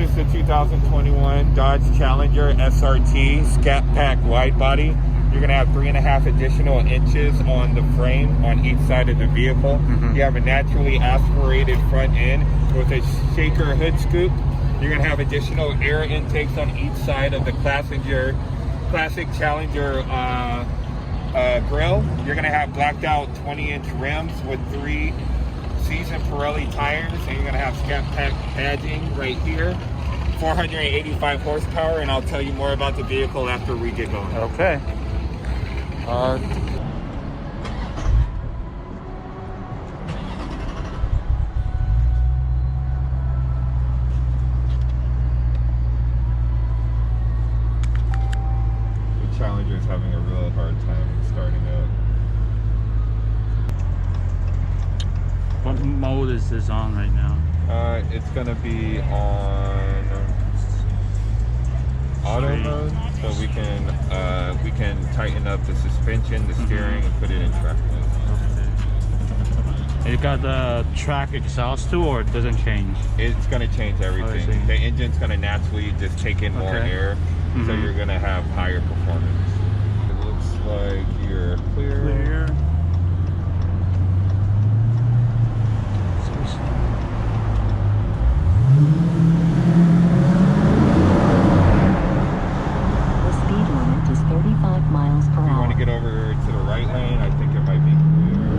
is the 2021 Dodge Challenger SRT Scat Pack Widebody. You're going to have 3.5 additional inches on the frame on each side of the vehicle. You have a naturally aspirated front end with a shaker hood scoop. You're going to have additional air intakes on each side of the classic Challenger grille. You're going to have blacked out 20-inch rims with 3 seasoned Pirelli tires, and you're going to have Scat Pack badging right here. 485 horsepower, and I'll tell you more about the vehicle after we get going. Okay. The Challenger is having a real hard time starting up. What mode is this on right now? It's gonna be on auto mode, so we can tighten up the suspension, the steering, and put it in track mode. Okay. It got the track exhaust too, or it doesn't change? It's gonna change everything. The engine's gonna naturally just take in more air, so you're gonna have higher performance. It looks like you're clear. Get over to the right lane, I think it might be clear.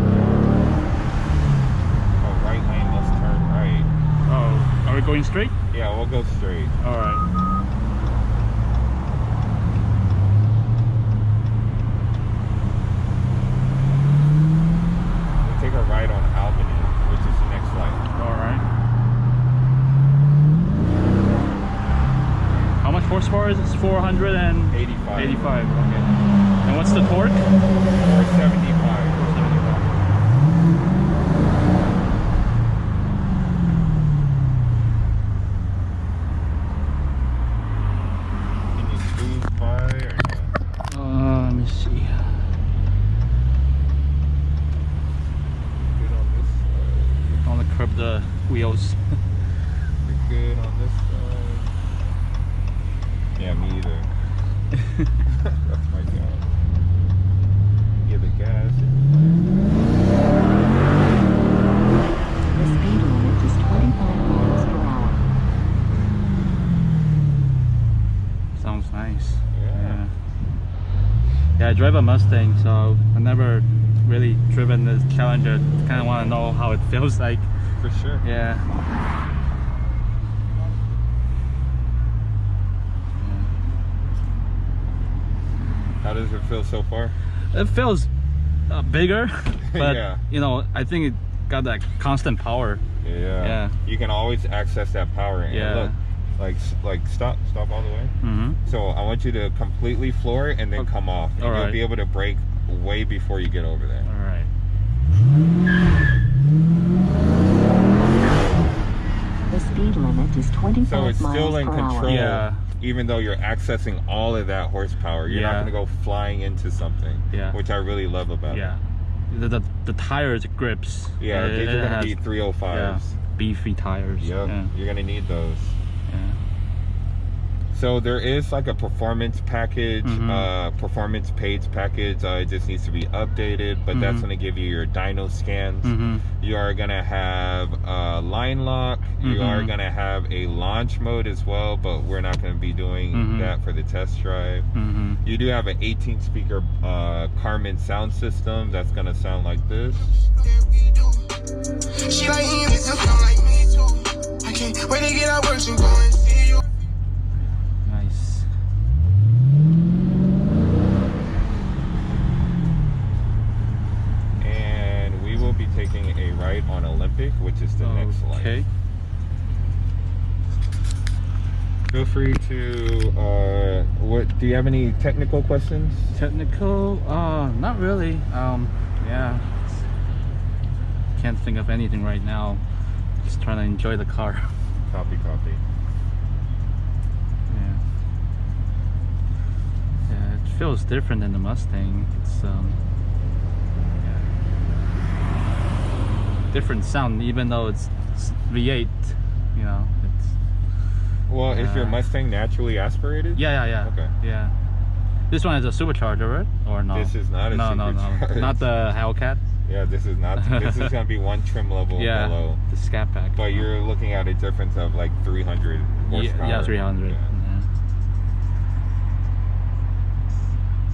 Oh, right lane, let's turn right. Oh, are we going straight? Yeah, we'll go straight. All right. We'll take a right on Albany, which is the next light. All right. How much horsepower is this? 485. 85. Okay. And what's the torque? 475. Can you squeeze by or no? Let me see. Good on this side. I want to curb the wheels. You're good on this side. Yeah, me either. That's my job. Give it gas. The speed limit is 25 miles per hour. Sounds nice. Yeah. Yeah, I drive a Mustang, so I never really driven this Challenger. Kind of want to know how it feels like. For sure. Yeah. How does it feel so far? It feels bigger, but yeah. You know, I think it got that constant power. Yeah. You can always access that power. And yeah. Look, like stop all the way. So I want you to completely floor it and then come off. And you'll be able to brake way before you get over there. All right. The speed limit is 25 so it's miles still in per control. hour. Yeah. Even though you're accessing all of that horsepower, you're not going to go flying into something, which I really love about it. The tires grips. Yeah, these are going to be 305s. Yeah, beefy tires. Yep, you're going to need those. Yeah. So there is like a performance package, performance page package. It just needs to be updated, but that's going to give you your dyno scans. You are going to have line lock. You are going to have a launch mode as well, but we're not going to be doing that for the test drive. You do have an 18 speaker Carmen sound system that's going to sound like this. She like him, it sound like me too. I can't wait to get out work to go and see you. Nice. And we will be taking a ride on Olympic, which is the next light. Okay. Feel free to, do you have any technical questions? Technical? Not really. Yeah. Can't think of anything right now. Just trying to enjoy the car. Copy. Yeah, it feels different than the Mustang. It's different sound, even though it's V8. You know, it's Well, is your Mustang naturally aspirated? Yeah. Okay. Yeah. This one is a supercharger, right? Or no? This is not a supercharger. Not the Hellcat. Yeah, this is not. This is gonna be one trim level below. The Scat pack. But you're looking at a difference of like 300 horsepower. Yeah, 300. Yeah.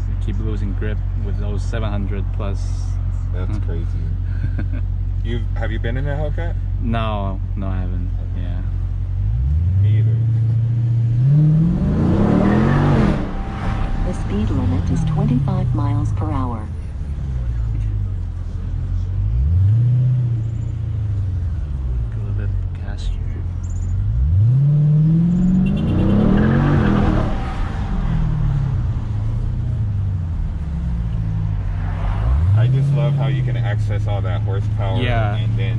You keep losing grip with those 700 plus. That's crazy. Have you been in a Hellcat? No, I haven't. Yeah. Me either. The speed limit is 25 miles per hour. A little bit gas. I just love how you can access all that horsepower. Yeah. And then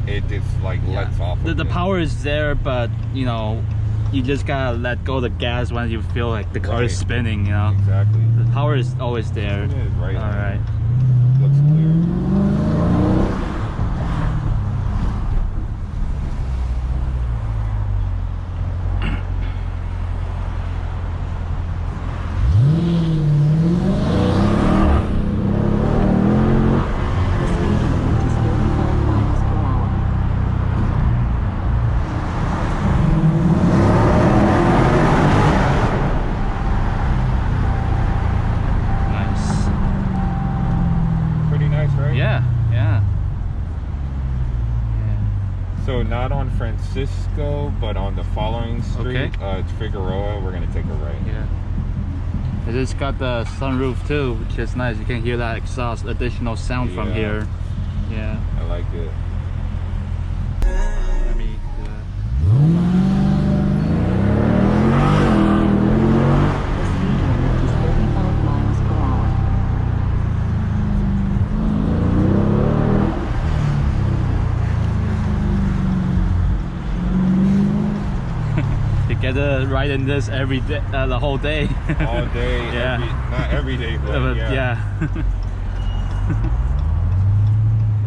it just like lets off. The power is there, but you know, you just gotta let go of the gas when you feel like the car is spinning. You know. Exactly. The power is always there. It is right. All right. Looks clear. So not on Francisco, but on the following street, it's Figueroa. We're gonna take a right. Yeah. It just got the sunroof too, which is nice. You can hear that exhaust, additional sound from here. Yeah. I like it. Let me do that. Get a ride in this every day, the whole day. All day, yeah. Not every day, but yeah.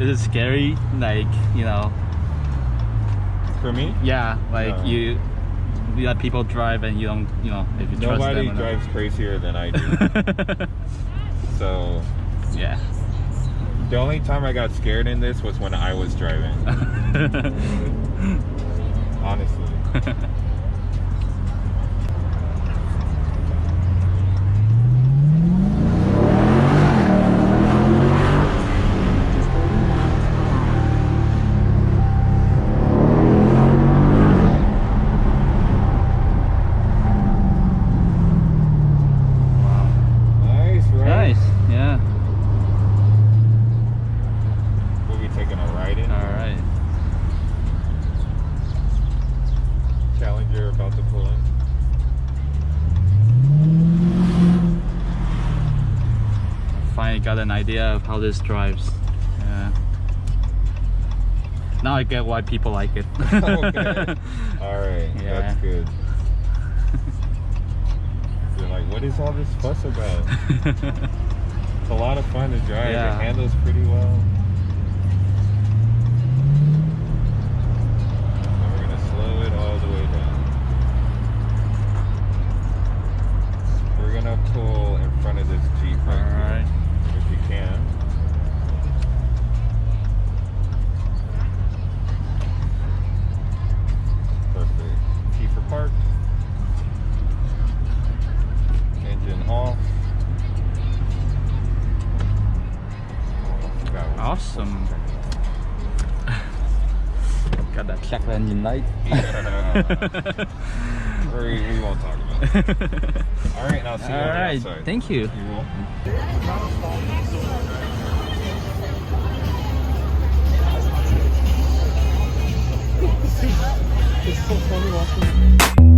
Is it scary? Like, you know. For me? Yeah, like you let people drive and you don't, you know, if you trust them. Nobody drives crazier than I do. So. Yeah. The only time I got scared in this was when I was driving. Honestly. About to pull in. Finally got an idea of how this drives. Yeah. Now I get why people like it. Okay. Alright, yeah. That's good. You're like, what is all this fuss about? It's a lot of fun to drive. Yeah. It handles pretty well. And we're gonna slow it all the way down. We're gonna pull in front of this Jeep right here, if you can. Perfect. Key for park. Engine off. Awesome. Got that check engine light. Yeah. We won't talk about it. All right, now see you outside. Thank you. You're welcome. It's so funny watching.